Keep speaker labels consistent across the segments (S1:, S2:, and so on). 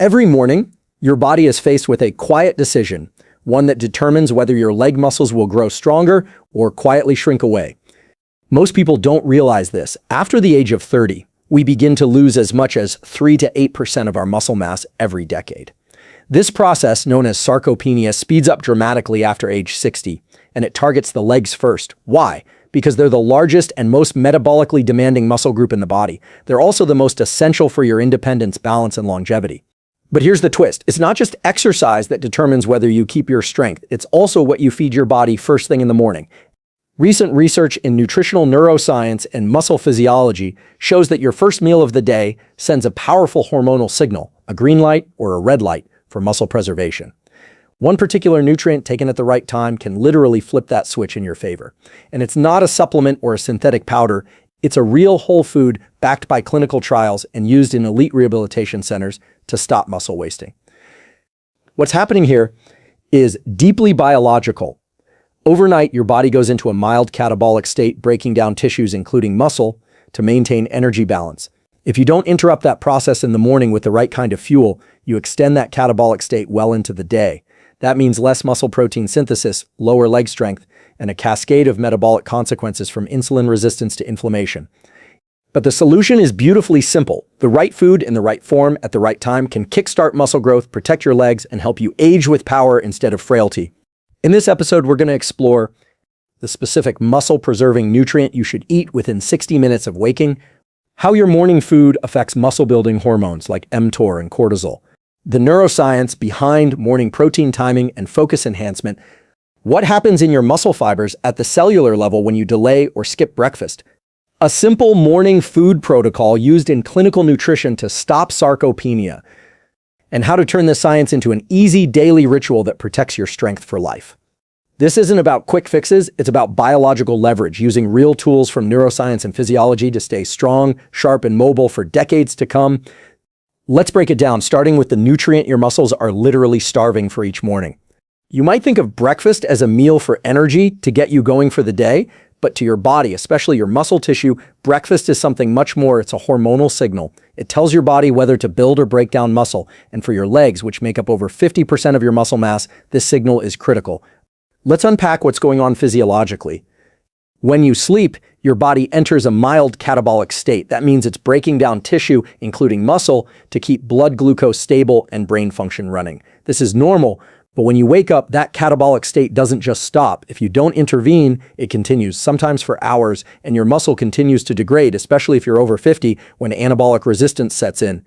S1: Every morning, your body is faced with a quiet decision, one that determines whether your leg muscles will grow stronger or quietly shrink away. Most people don't realize this. After the age of 30, we begin to lose as much as 3 to 8% of our muscle mass every decade. This process, known as sarcopenia, speeds up dramatically after age 60, and it targets the legs first. Why? Because they're the largest and most metabolically demanding muscle group in the body. They're also the most essential for your independence, balance, and longevity. But here's the twist. It's not just exercise that determines whether you keep your strength. It's also what you feed your body first thing in the morning. Recent research in nutritional neuroscience and muscle physiology shows that your first meal of the day sends a powerful hormonal signal, a green light or a red light, for muscle preservation. One particular nutrient taken at the right time can literally flip that switch in your favor. And it's not a supplement or a synthetic powder. It's a real whole food backed by clinical trials and used in elite rehabilitation centers to stop muscle wasting. What's happening here is deeply biological. Overnight, your body goes into a mild catabolic state, breaking down tissues, including muscle, to maintain energy balance. If you don't interrupt that process in the morning with the right kind of fuel, you extend that catabolic state well into the day. That means less muscle protein synthesis, lower leg strength, and a cascade of metabolic consequences from insulin resistance to inflammation. But the solution is beautifully simple. The right food in the right form at the right time can kickstart muscle growth, protect your legs, and help you age with power instead of frailty. In this episode, we're going to explore the specific muscle-preserving nutrient you should eat within 60 minutes of waking, how your morning food affects muscle-building hormones like mTOR and cortisol, the neuroscience behind morning protein timing and focus enhancement, what happens in your muscle fibers at the cellular level when you delay or skip breakfast, a simple morning food protocol used in clinical nutrition to stop sarcopenia, and how to turn this science into an easy daily ritual that protects your strength for life. This isn't about quick fixes, it's about biological leverage, using real tools from neuroscience and physiology to stay strong, sharp, and mobile for decades to come. Let's break it down, starting with the nutrient your muscles are literally starving for each morning. You might think of breakfast as a meal for energy to get you going for the day, but to your body, especially your muscle tissue, breakfast is something much more. It's a hormonal signal. It tells your body whether to build or break down muscle. And for your legs, which make up over 50% of your muscle mass, this signal is critical. Let's unpack what's going on physiologically. When you sleep, your body enters a mild catabolic state. That means it's breaking down tissue, including muscle, to keep blood glucose stable and brain function running. This is normal, but when you wake up, that catabolic state doesn't just stop. If you don't intervene, it continues, sometimes for hours, and your muscle continues to degrade, especially if you're over 50, when anabolic resistance sets in.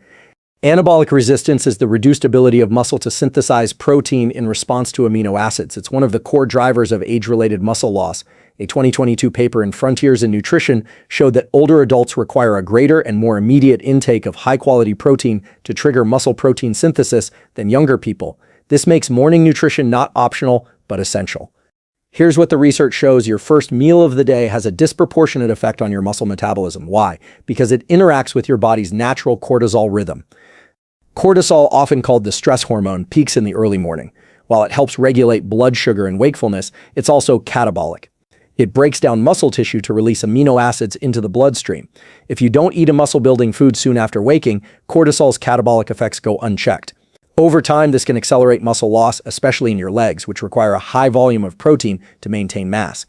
S1: Anabolic resistance is the reduced ability of muscle to synthesize protein in response to amino acids. It's one of the core drivers of age-related muscle loss. A 2022 paper in Frontiers in Nutrition showed that older adults require a greater and more immediate intake of high-quality protein to trigger muscle protein synthesis than younger people. This makes morning nutrition not optional, but essential. Here's what the research shows. Your first meal of the day has a disproportionate effect on your muscle metabolism. Why? Because it interacts with your body's natural cortisol rhythm. Cortisol, often called the stress hormone, peaks in the early morning. While it helps regulate blood sugar and wakefulness, it's also catabolic. It breaks down muscle tissue to release amino acids into the bloodstream. If you don't eat a muscle-building food soon after waking, cortisol's catabolic effects go unchecked. Over time, this can accelerate muscle loss, especially in your legs, which require a high volume of protein to maintain mass.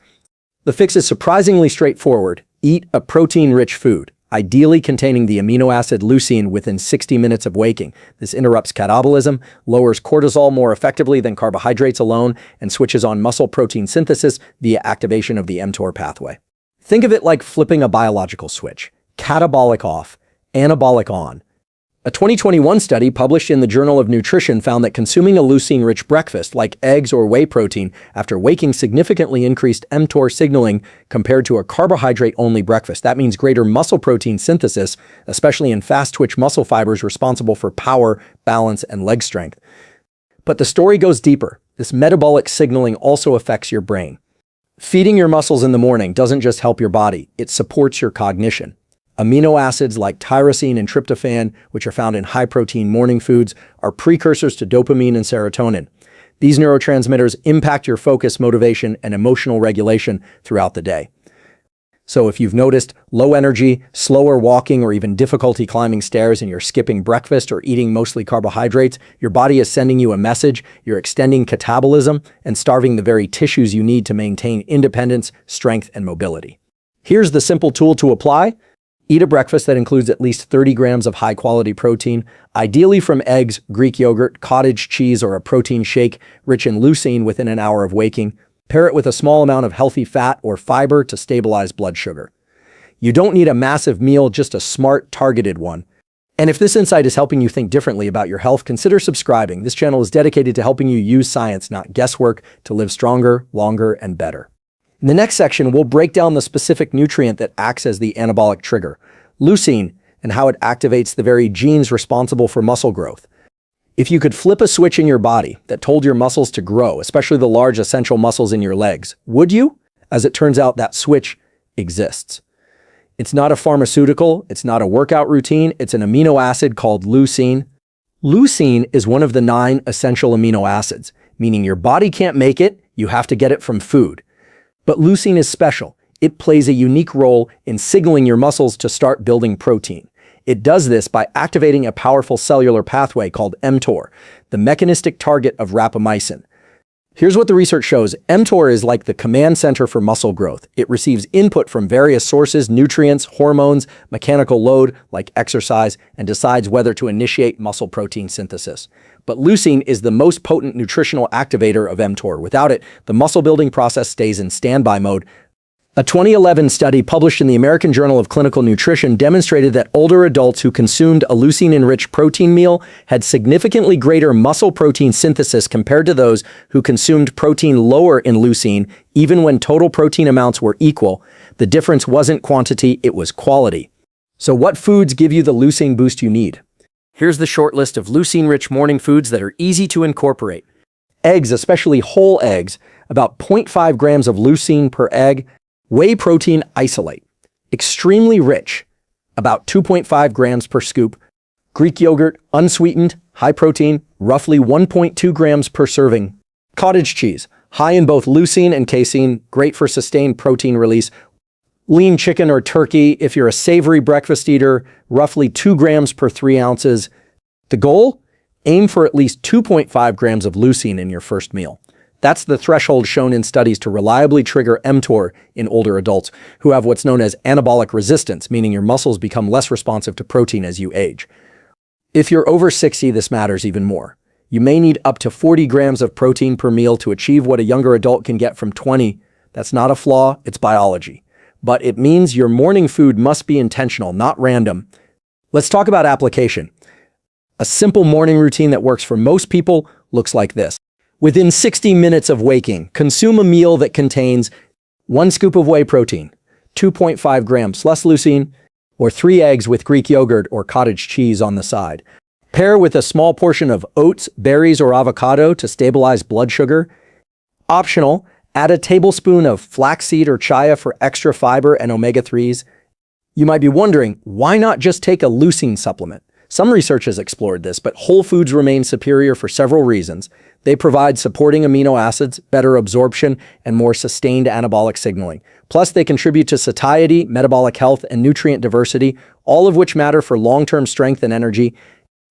S1: The fix is surprisingly straightforward. Eat a protein-rich food, ideally containing the amino acid leucine within 60 minutes of waking. This interrupts catabolism, lowers cortisol more effectively than carbohydrates alone, and switches on muscle protein synthesis via activation of the mTOR pathway. Think of it like flipping a biological switch. Catabolic off, anabolic on. A 2021 study published in the Journal of Nutrition found that consuming a leucine-rich breakfast like eggs or whey protein after waking significantly increased mTOR signaling compared to a carbohydrate-only breakfast. That means greater muscle protein synthesis, especially in fast-twitch muscle fibers responsible for power, balance, and leg strength. But the story goes deeper. This metabolic signaling also affects your brain. Feeding your muscles in the morning doesn't just help your body, it supports your cognition. Amino acids like tyrosine and tryptophan, which are found in high-protein morning foods, are precursors to dopamine and serotonin. These neurotransmitters impact your focus, motivation, and emotional regulation throughout the day. So if you've noticed low energy, slower walking, or even difficulty climbing stairs and you're skipping breakfast or eating mostly carbohydrates, your body is sending you a message. You're extending catabolism and starving the very tissues you need to maintain independence, strength, and mobility. Here's the simple tool to apply. Eat a breakfast that includes at least 30 grams of high-quality protein, ideally from eggs, Greek yogurt, cottage cheese, or a protein shake rich in leucine within an hour of waking. Pair it with a small amount of healthy fat or fiber to stabilize blood sugar. You don't need a massive meal, just a smart, targeted one. And if this insight is helping you think differently about your health, consider subscribing. This channel is dedicated to helping you use science, not guesswork, to live stronger, longer, and better. In the next section, we'll break down the specific nutrient that acts as the anabolic trigger, leucine, and how it activates the very genes responsible for muscle growth. If you could flip a switch in your body that told your muscles to grow, especially the large essential muscles in your legs, would you? As it turns out, that switch exists. It's not a pharmaceutical, it's not a workout routine, it's an amino acid called leucine. Leucine is one of the 9 essential amino acids, meaning your body can't make it, you have to get it from food. But leucine is special. It plays a unique role in signaling your muscles to start building protein. It does this by activating a powerful cellular pathway called mTOR, the mechanistic target of rapamycin. Here's what the research shows. mTOR is like the command center for muscle growth. It receives input from various sources, nutrients, hormones, mechanical load like exercise, and decides whether to initiate muscle protein synthesis. But leucine is the most potent nutritional activator of mTOR. Without it, the muscle building process stays in standby mode. A 2011 study published in the American Journal of Clinical Nutrition demonstrated that older adults who consumed a leucine-enriched protein meal had significantly greater muscle protein synthesis compared to those who consumed protein lower in leucine, even when total protein amounts were equal. The difference wasn't quantity, it was quality. So what foods give you the leucine boost you need? Here's the short list of leucine-rich morning foods that are easy to incorporate. Eggs, especially whole eggs, about 0.5 grams of leucine per egg. Whey protein isolate, extremely rich, about 2.5 grams per scoop. Greek yogurt, unsweetened, high protein, roughly 1.2 grams per serving. Cottage cheese, high in both leucine and casein, great for sustained protein release. Lean chicken or turkey, if you're a savory breakfast eater, roughly 2 grams per 3 ounces. The goal? Aim for at least 2.5 grams of leucine in your first meal. That's the threshold shown in studies to reliably trigger mTOR in older adults who have what's known as anabolic resistance, meaning your muscles become less responsive to protein as you age. If you're over 60, this matters even more. You may need up to 40 grams of protein per meal to achieve what a younger adult can get from 20. That's not a flaw, it's biology. But it means your morning food must be intentional, not random. Let's talk about application. A simple morning routine that works for most people looks like this. Within 60 minutes of waking, consume a meal that contains 1 scoop of whey protein, 2.5 grams less leucine, or 3 eggs with Greek yogurt or cottage cheese on the side. Pair with a small portion of oats, berries, or avocado to stabilize blood sugar. Optional, add a tablespoon of flaxseed or chia for extra fiber and omega-3s. You might be wondering, why not just take a leucine supplement? Some research has explored this, but whole foods remain superior for several reasons. They provide supporting amino acids, better absorption, and more sustained anabolic signaling. Plus, they contribute to satiety, metabolic health, and nutrient diversity, all of which matter for long-term strength and energy.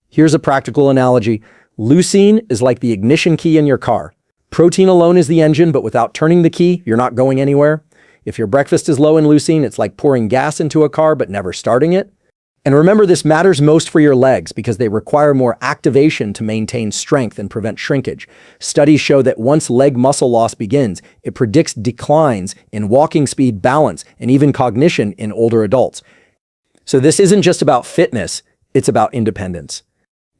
S1: Here's a practical analogy. Leucine is like the ignition key in your car. Protein alone is the engine, but without turning the key, you're not going anywhere. If your breakfast is low in leucine, it's like pouring gas into a car but never starting it. And remember, this matters most for your legs because they require more activation to maintain strength and prevent shrinkage. Studies show that once leg muscle loss begins, it predicts declines in walking speed, balance, and even cognition in older adults. So this isn't just about fitness, it's about independence.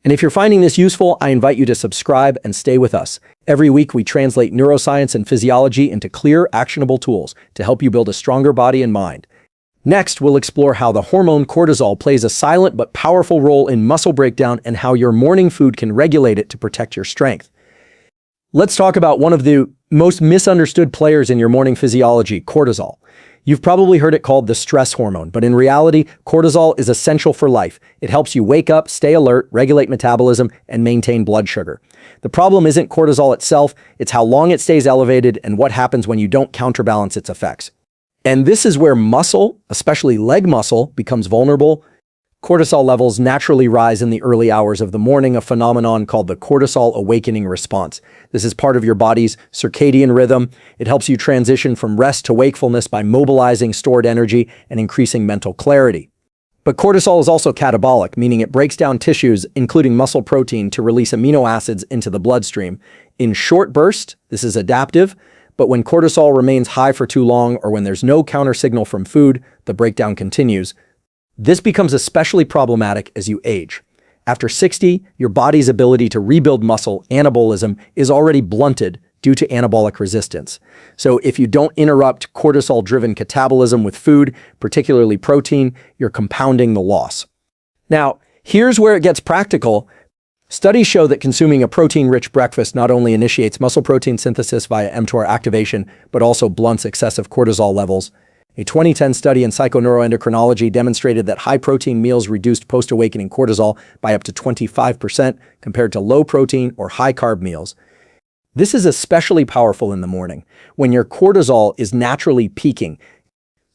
S1: And if you're finding this useful, I invite you to subscribe and stay with us. Every week, we translate neuroscience and physiology into clear, actionable tools to help you build a stronger body and mind. Next, we'll explore how the hormone cortisol plays a silent but powerful role in muscle breakdown and how your morning food can regulate it to protect your strength. Let's talk about one of the most misunderstood players in your morning physiology, cortisol. You've probably heard it called the stress hormone, but in reality, cortisol is essential for life. It helps you wake up, stay alert, regulate metabolism, and maintain blood sugar. The problem isn't cortisol itself, it's how long it stays elevated and what happens when you don't counterbalance its effects. And this is where muscle, especially leg muscle, becomes vulnerable. Cortisol levels naturally rise in the early hours of the morning, a phenomenon called the cortisol awakening response. This is part of your body's circadian rhythm. It helps you transition from rest to wakefulness by mobilizing stored energy and increasing mental clarity. But cortisol is also catabolic, meaning it breaks down tissues, including muscle protein, to release amino acids into the bloodstream. In short bursts, this is adaptive, but when cortisol remains high for too long or when there's no counter signal from food, the breakdown continues. This becomes especially problematic as you age. After 60, your body's ability to rebuild muscle, anabolism, is already blunted due to anabolic resistance. So if you don't interrupt cortisol-driven catabolism with food, particularly protein, you're compounding the loss. Now, here's where it gets practical. Studies show that consuming a protein-rich breakfast not only initiates muscle protein synthesis via mTOR activation, but also blunts excessive cortisol levels. A 2010 study in psychoneuroendocrinology demonstrated that high-protein meals reduced post-awakening cortisol by up to 25% compared to low-protein or high-carb meals. This is especially powerful in the morning, when your cortisol is naturally peaking.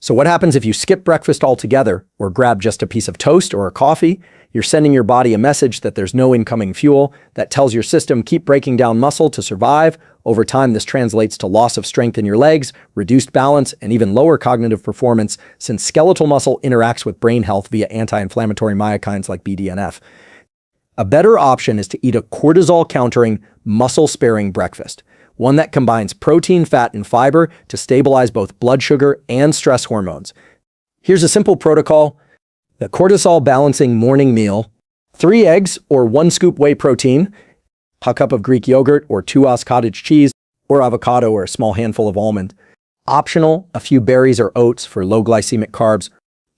S1: So what happens if you skip breakfast altogether or grab just a piece of toast or a coffee? You're sending your body a message that there's no incoming fuel that tells your system keep breaking down muscle to survive. Over time, this translates to loss of strength in your legs, reduced balance, and even lower cognitive performance since skeletal muscle interacts with brain health via anti-inflammatory myokines like BDNF. A better option is to eat a cortisol-countering, muscle-sparing breakfast, one that combines protein, fat, and fiber to stabilize both blood sugar and stress hormones. Here's a simple protocol. The cortisol balancing morning meal: 3 eggs or 1 scoop whey protein, a cup of Greek yogurt or 2 oz cottage cheese, or avocado or a small handful of almond. Optional, a few berries or oats for low glycemic carbs.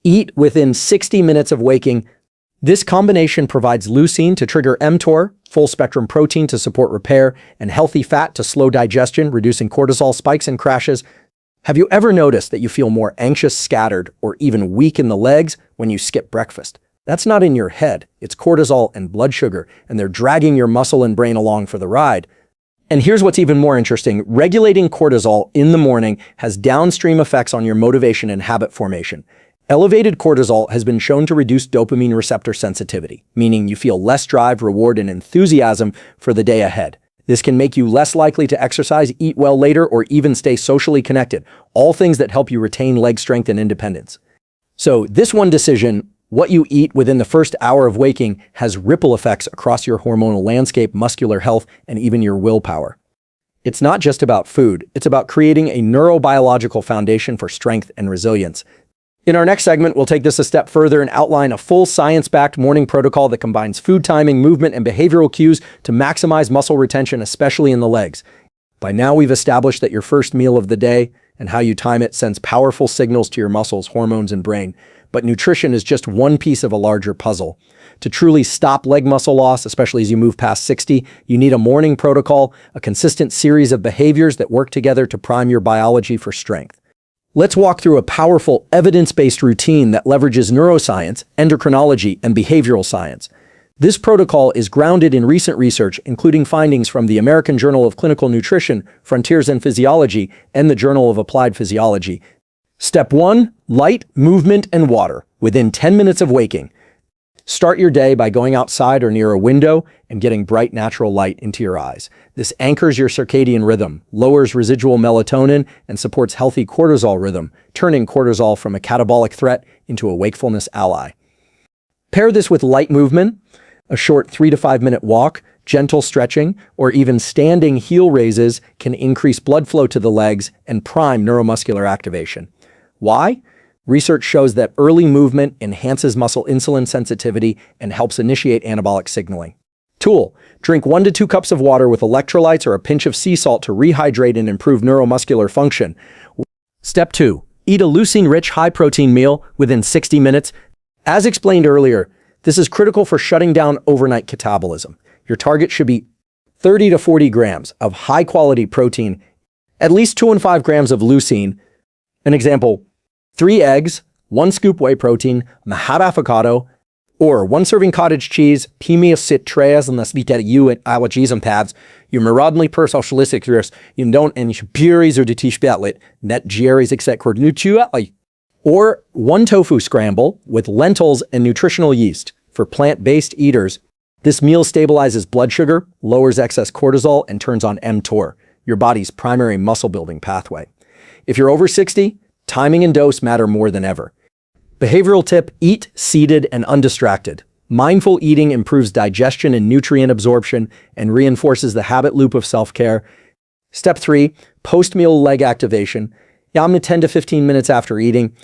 S1: Eat within 60 minutes of waking. This combination provides leucine to trigger mTOR, full-spectrum protein to support repair, and healthy fat to slow digestion, reducing cortisol spikes and crashes. Have you ever noticed that you feel more anxious, scattered, or even weak in the legs when you skip breakfast? That's not in your head. It's cortisol and blood sugar, and they're dragging your muscle and brain along for the ride. And here's what's even more interesting. Regulating cortisol in the morning has downstream effects on your motivation and habit formation. Elevated cortisol has been shown to reduce dopamine receptor sensitivity, meaning you feel less drive, reward, and enthusiasm for the day ahead. This can make you less likely to exercise, eat well later, or even stay socially connected, all things that help you retain leg strength and independence. So this one decision, what you eat within the first hour of waking, has ripple effects across your hormonal landscape, muscular health, and even your willpower. It's not just about food, it's about creating a neurobiological foundation for strength and resilience. In our next segment, we'll take this a step further and outline a full science-backed morning protocol that combines food timing, movement, and behavioral cues to maximize muscle retention, especially in the legs. By now, we've established that your first meal of the day and how you time it sends powerful signals to your muscles, hormones, and brain. But nutrition is just one piece of a larger puzzle. To truly stop leg muscle loss, especially as you move past 60, you need a morning protocol, a consistent series of behaviors that work together to prime your biology for strength. Let's walk through a powerful evidence-based routine that leverages neuroscience, endocrinology, and behavioral science. This protocol is grounded in recent research, including findings from the American Journal of Clinical Nutrition, Frontiers in Physiology, and the Journal of Applied Physiology. Step 1. Light, movement, and water within 10 minutes of waking. Start your day by going outside or near a window and getting bright natural light into your eyes. This anchors your circadian rhythm, lowers residual melatonin, and supports healthy cortisol rhythm, turning cortisol from a catabolic threat into a wakefulness ally. Pair this with light movement, a short 3 to 5 minute walk, gentle stretching, or even standing heel raises can increase blood flow to the legs and prime neuromuscular activation. Why? Research shows that early movement enhances muscle insulin sensitivity and helps initiate anabolic signaling. Tool: drink 1 to 2 cups of water with electrolytes or a pinch of sea salt to rehydrate and improve neuromuscular function. Step 2. Eat a leucine-rich, high-protein meal within 60 minutes. As explained earlier, this is critical for shutting down overnight catabolism. Your target should be 30 to 40 grams of high-quality protein, at least 2 and 5 grams of leucine. An example: 3 eggs, 1 scoop whey protein, half avocado, Or 1 serving cottage cheese, pimia citrez na svitariu et allergism paths, you mirodny per socialistic you don't and puries or detish batlet, net gieris except cornutua. Or 1 tofu scramble with lentils and nutritional yeast. For plant-based eaters, this meal stabilizes blood sugar, lowers excess cortisol, and turns on mTOR, your body's primary muscle-building pathway. If you're over 60, timing and dose matter more than ever. Behavioral tip: eat seated and undistracted. Mindful eating improves digestion and nutrient absorption and reinforces the habit loop of self-care. Step 3, post-meal leg activation. Yamna 10 to 15 minutes after eating.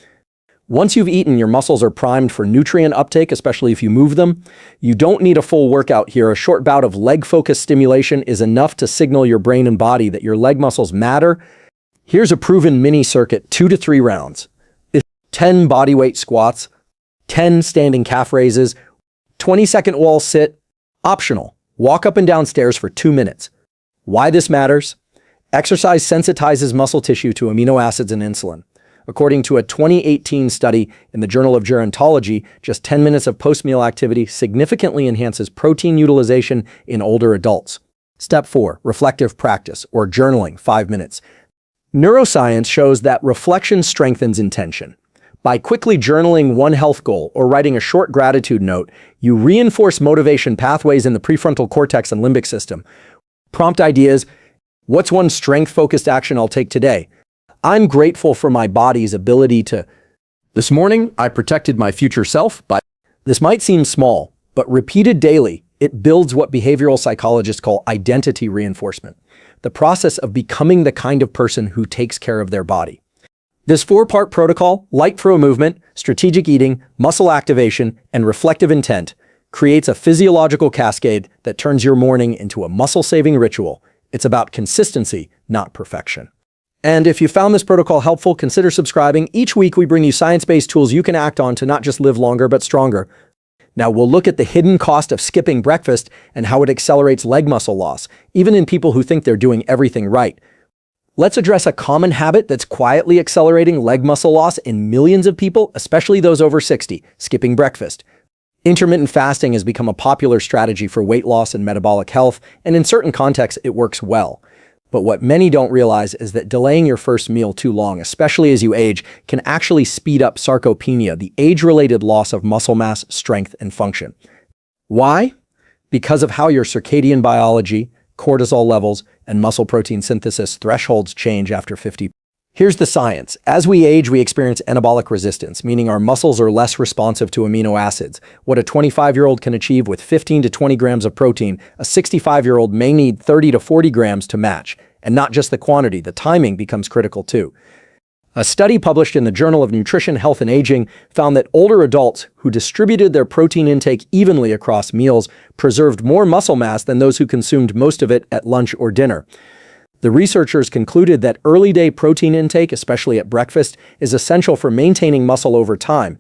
S1: Once you've eaten, your muscles are primed for nutrient uptake, especially if you move them. You don't need a full workout here. A short bout of leg-focused stimulation is enough to signal your brain and body that your leg muscles matter. Here's a proven mini circuit: 2 to 3 rounds. 10 bodyweight squats, 10 standing calf raises, 20-second wall sit, optional. Walk up and down stairs for 2 minutes. Why this matters? Exercise sensitizes muscle tissue to amino acids and insulin. According to a 2018 study in the Journal of Gerontology, just 10 minutes of post-meal activity significantly enhances protein utilization in older adults. Step 4, reflective practice, or journaling, 5 minutes. Neuroscience shows that reflection strengthens intention. By quickly journaling one health goal or writing a short gratitude note, you reinforce motivation pathways in the prefrontal cortex and limbic system. Prompt ideas: what's one strength-focused action I'll take today? I'm grateful for my body's ability to. This morning, I protected my future self by. This might seem small, but repeated daily, it builds what behavioral psychologists call identity reinforcement, the process of becoming the kind of person who takes care of their body. This 4-part protocol, light for a movement, strategic eating, muscle activation, and reflective intent, creates a physiological cascade that turns your morning into a muscle-saving ritual. It's about consistency, not perfection. And if you found this protocol helpful, consider subscribing. Each week we bring you science-based tools you can act on to not just live longer, but stronger. Now we'll look at the hidden cost of skipping breakfast and how it accelerates leg muscle loss, even in people who think they're doing everything right. Let's address a common habit that's quietly accelerating leg muscle loss in millions of people, especially those over 60, skipping breakfast. Intermittent fasting has become a popular strategy for weight loss and metabolic health, and in certain contexts, it works well. But what many don't realize is that delaying your first meal too long, especially as you age, can actually speed up sarcopenia, the age-related loss of muscle mass, strength, and function. Why? Because of how your circadian biology, cortisol levels, and muscle protein synthesis thresholds change after 50. Here's the science. As we age, we experience anabolic resistance, meaning our muscles are less responsive to amino acids. What a 25-year-old can achieve with 15 to 20 grams of protein, a 65-year-old may need 30 to 40 grams to match. And not just the quantity, the timing becomes critical too. A study published in the Journal of Nutrition, Health, and Aging found that older adults who distributed their protein intake evenly across meals preserved more muscle mass than those who consumed most of it at lunch or dinner. The researchers concluded that early-day protein intake, especially at breakfast, is essential for maintaining muscle over time.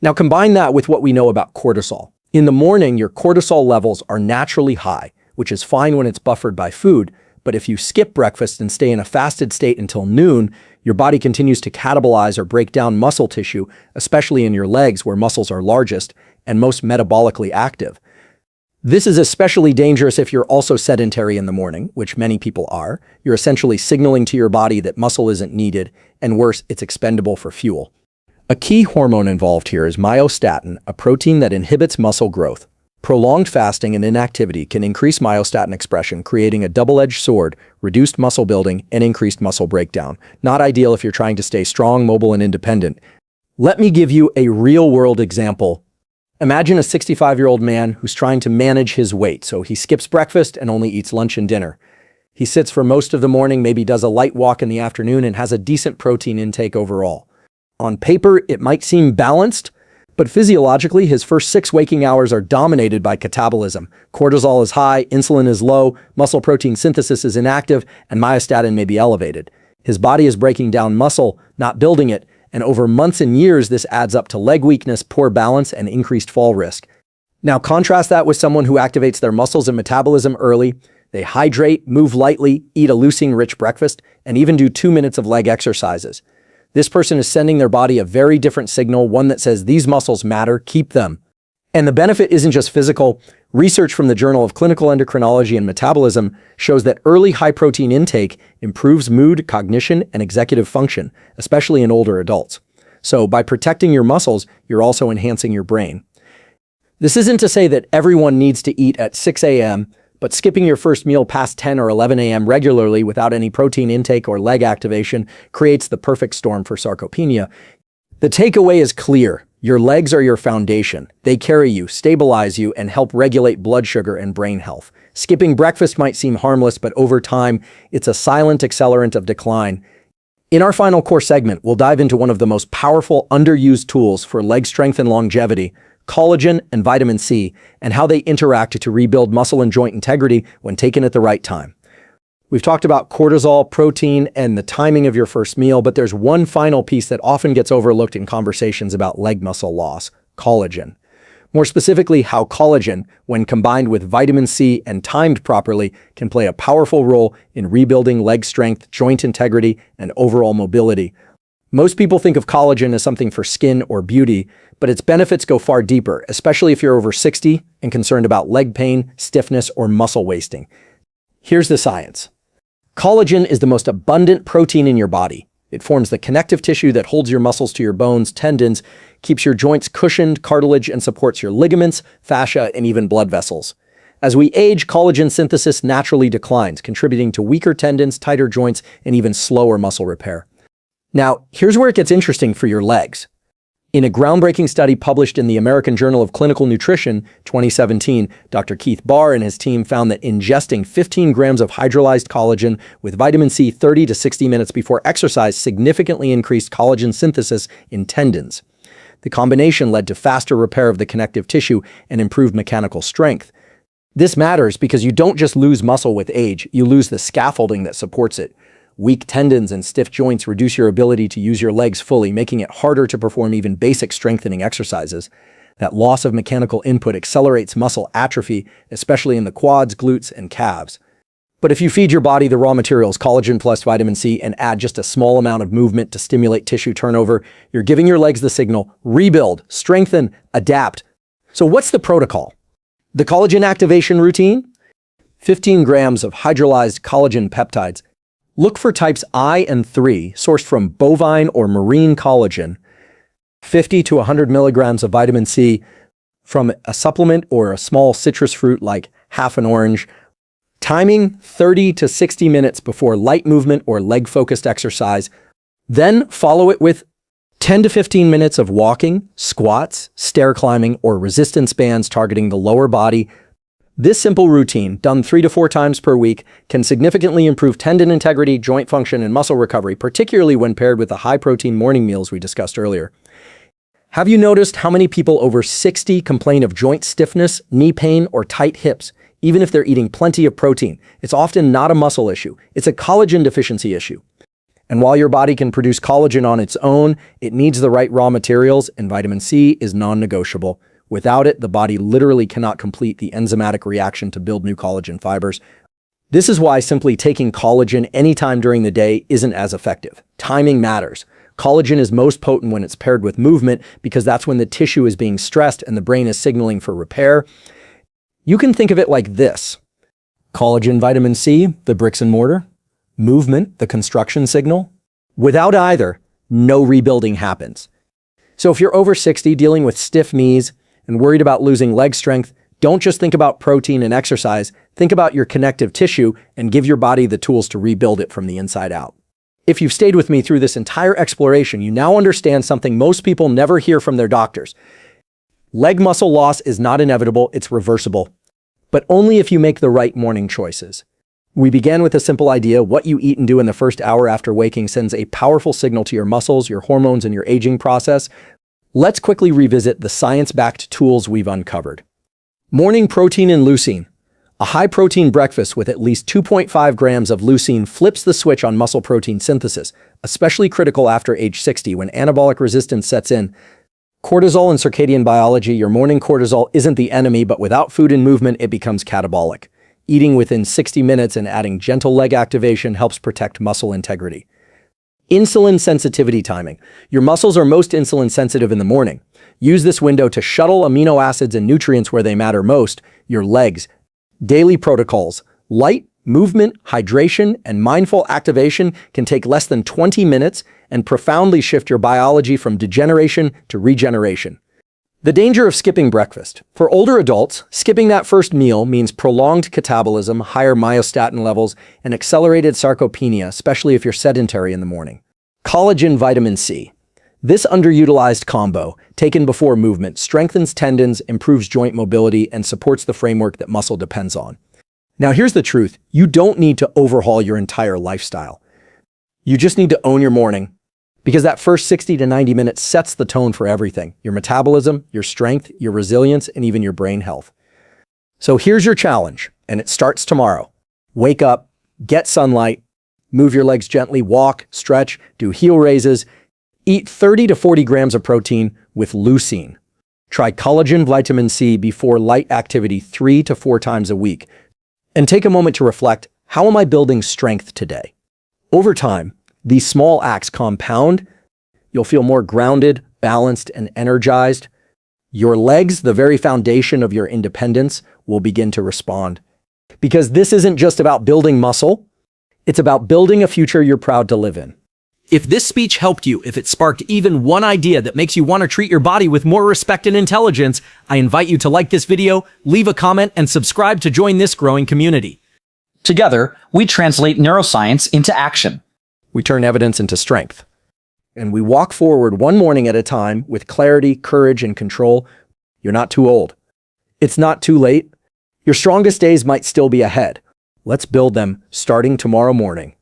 S1: Now combine that with what we know about cortisol. In the morning, your cortisol levels are naturally high, which is fine when it's buffered by food, but if you skip breakfast and stay in a fasted state until noon, your body continues to catabolize or break down muscle tissue, especially in your legs where muscles are largest and most metabolically active. This is especially dangerous if you're also sedentary in the morning, which many people are. You're essentially signaling to your body that muscle isn't needed, and worse, it's expendable for fuel. A key hormone involved here is myostatin, a protein that inhibits muscle growth. Prolonged fasting and inactivity can increase myostatin expression, creating a double-edged sword: reduced muscle building and increased muscle breakdown. Not ideal if you're trying to stay strong, mobile, and independent. Let me give you a real-world example. Imagine a 65-year-old man who's trying to manage his weight, so he skips breakfast and only eats lunch and dinner. He sits for most of the morning, maybe does a light walk in the afternoon, and has a decent protein intake overall. On paper, it might seem balanced, but physiologically, his first 6 waking hours are dominated by catabolism. Cortisol is high, insulin is low, muscle protein synthesis is inactive, and myostatin may be elevated. His body is breaking down muscle, not building it, and over months and years, this adds up to leg weakness, poor balance, and increased fall risk. Now contrast that with someone who activates their muscles and metabolism early. They hydrate, move lightly, eat a leucine-rich breakfast, and even do 2 minutes of leg exercises. This person is sending their body a very different signal, one that says these muscles matter, keep them. And the benefit isn't just physical. Research from the Journal of Clinical Endocrinology and Metabolism shows that early high-protein intake improves mood, cognition, and executive function, especially in older adults. So by protecting your muscles, you're also enhancing your brain. This isn't to say that everyone needs to eat at 6 a.m., but skipping your first meal past 10 or 11 a.m. regularly without any protein intake or leg activation creates the perfect storm for sarcopenia. The takeaway is clear. Your legs are your foundation. They carry you, stabilize you, and help regulate blood sugar and brain health. Skipping breakfast might seem harmless, but over time, it's a silent accelerant of decline. In our final core segment, we'll dive into one of the most powerful, underused tools for leg strength and longevity, collagen and vitamin C, and how they interact to rebuild muscle and joint integrity when taken at the right time. We've talked about cortisol, protein, and the timing of your first meal, but there's one final piece that often gets overlooked in conversations about leg muscle loss: collagen. More specifically, how collagen, when combined with vitamin C and timed properly, can play a powerful role in rebuilding leg strength, joint integrity, and overall mobility. Most people think of collagen as something for skin or beauty, but its benefits go far deeper, especially if you're over 60 and concerned about leg pain, stiffness, or muscle wasting. Here's the science. Collagen is the most abundant protein in your body. It forms the connective tissue that holds your muscles to your bones, tendons, keeps your joints cushioned, cartilage, and supports your ligaments, fascia, and even blood vessels. As we age, collagen synthesis naturally declines, contributing to weaker tendons, tighter joints, and even slower muscle repair. Now, here's where it gets interesting for your legs. In a groundbreaking study published in the American Journal of Clinical Nutrition, 2017, Dr. Keith Barr and his team found that ingesting 15 grams of hydrolyzed collagen with vitamin C 30 to 60 minutes before exercise significantly increased collagen synthesis in tendons. The combination led to faster repair of the connective tissue and improved mechanical strength. This matters because you don't just lose muscle with age, you lose the scaffolding that supports it. Weak tendons and stiff joints reduce your ability to use your legs fully, making it harder to perform even basic strengthening exercises. That loss of mechanical input accelerates muscle atrophy, especially in the quads, glutes, and calves. But if you feed your body the raw materials, collagen plus vitamin C, and add just a small amount of movement to stimulate tissue turnover, you're giving your legs the signal: rebuild, strengthen, adapt. So what's the protocol? The collagen activation routine? 15 grams of hydrolyzed collagen peptides. Look for types I and III, sourced from bovine or marine collagen. 50 to 100 milligrams of vitamin C from a supplement or a small citrus fruit like half an orange. Timing 30 to 60 minutes before light movement or leg-focused exercise. Then follow it with 10 to 15 minutes of walking, squats, stair climbing, or resistance bands targeting the lower body. This simple routine, done 3 to 4 times per week, can significantly improve tendon integrity, joint function, and muscle recovery, particularly when paired with the high-protein morning meals we discussed earlier. Have you noticed how many people over 60 complain of joint stiffness, knee pain, or tight hips, even if they're eating plenty of protein? It's often not a muscle issue. It's a collagen deficiency issue. And while your body can produce collagen on its own, it needs the right raw materials, and vitamin C is non-negotiable. Without it, the body literally cannot complete the enzymatic reaction to build new collagen fibers. This is why simply taking collagen anytime during the day isn't as effective. Timing matters. Collagen is most potent when it's paired with movement because that's when the tissue is being stressed and the brain is signaling for repair. You can think of it like this. Collagen, vitamin C, the bricks and mortar. Movement, the construction signal. Without either, no rebuilding happens. So if you're over 60 dealing with stiff knees and worried about losing leg strength, don't just think about protein and exercise. Think about your connective tissue and give your body the tools to rebuild it from the inside out. If you've stayed with me through this entire exploration, you now understand something most people never hear from their doctors. Leg muscle loss is not inevitable, it's reversible, but only if you make the right morning choices. We began with a simple idea: what you eat and do in the first hour after waking sends a powerful signal to your muscles, your hormones, and your aging process. Let's quickly revisit the science-backed tools we've uncovered. Morning protein and leucine. A high-protein breakfast with at least 2.5 grams of leucine flips the switch on muscle protein synthesis, especially critical after age 60 when anabolic resistance sets in. Cortisol and circadian biology: your morning cortisol isn't the enemy, but without food and movement, it becomes catabolic. Eating within 60 minutes and adding gentle leg activation helps protect muscle integrity. Insulin sensitivity timing. Your muscles are most insulin sensitive in the morning. Use this window to shuttle amino acids and nutrients where they matter most, your legs. Daily protocols. Light, movement, hydration, and mindful activation can take less than 20 minutes and profoundly shift your biology from degeneration to regeneration. The danger of skipping breakfast. For older adults, skipping that first meal means prolonged catabolism, higher myostatin levels, and accelerated sarcopenia, especially if you're sedentary in the morning. Collagen vitamin C. This underutilized combo, taken before movement, strengthens tendons, improves joint mobility, and supports the framework that muscle depends on. Now here's the truth. You don't need to overhaul your entire lifestyle. You just need to own your morning, because that first 60 to 90 minutes sets the tone for everything: your metabolism, your strength, your resilience, and even your brain health. So here's your challenge, and it starts tomorrow. Wake up, get sunlight, move your legs gently, walk, stretch, do heel raises, eat 30 to 40 grams of protein with leucine. Try collagen vitamin C before light activity 3 to 4 times a week. And take a moment to reflect, how am I building strength today? Over time, these small acts compound. You'll feel more grounded, balanced, and energized. Your legs, the very foundation of your independence, will begin to respond. Because this isn't just about building muscle, it's about building a future you're proud to live in. If this speech helped you, if it sparked even one idea that makes you want to treat your body with more respect and intelligence, I invite you to like this video, leave a comment, and subscribe to join this growing community.
S2: Together, we translate neuroscience into action.
S1: We turn evidence into strength. And we walk forward one morning at a time with clarity, courage, and control. You're not too old. It's not too late. Your strongest days might still be ahead. Let's build them starting tomorrow morning.